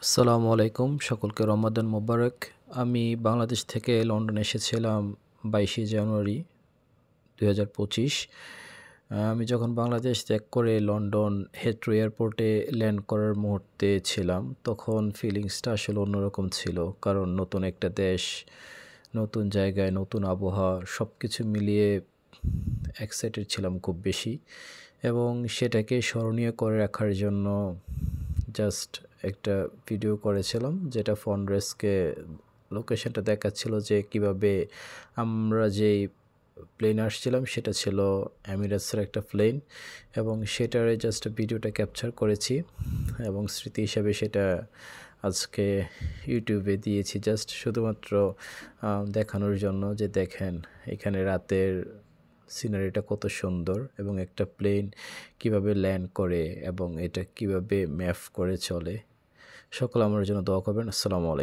আসসালামু আলাইকুম, সকলকে রমাদান মোবারক। আমি বাংলাদেশ থেকে লন্ডন এসেছিলাম 22শে জানুয়ারি 2025। আমি যখন বাংলাদেশ ত্যাগ করে লন্ডন হেথ্রো এয়ারপোর্টে ল্যান্ড করার মুহূর্তে ছিলাম, তখন ফিলিংসটা আসলে অন্যরকম ছিল। কারণ নতুন একটা দেশ, নতুন জায়গায়, নতুন আবহাওয়া, সব কিছু মিলিয়ে এক্সাইটেড ছিলাম খুব বেশি। এবং সেটাকে স্মরণীয় করে রাখার জন্য জাস্ট একটা ভিডিও করেছিলাম, যেটা ফন্ডরেসকে লোকেশনটা দেখাচ্ছিল যে কিভাবে আমরা যেই প্লেন আসছিলাম সেটা ছিল এমিরেটসের একটা প্লেন, এবং সেটারে জাস্ট ভিডিওটা ক্যাপচার করেছি এবং স্মৃতি হিসাবে সেটা আজকে ইউটিউবে দিয়েছি, জাস্ট শুধুমাত্র দেখানোর জন্য যে দেখেন এখানে রাতের সিনারিটা কত সুন্দর এবং একটা প্লেন কিভাবে ল্যান্ড করে এবং এটা কিভাবে ম্যাপ করে চলে। সকল আমার জন্য দোয়া করবেন। আসসালামু আলাইকুম।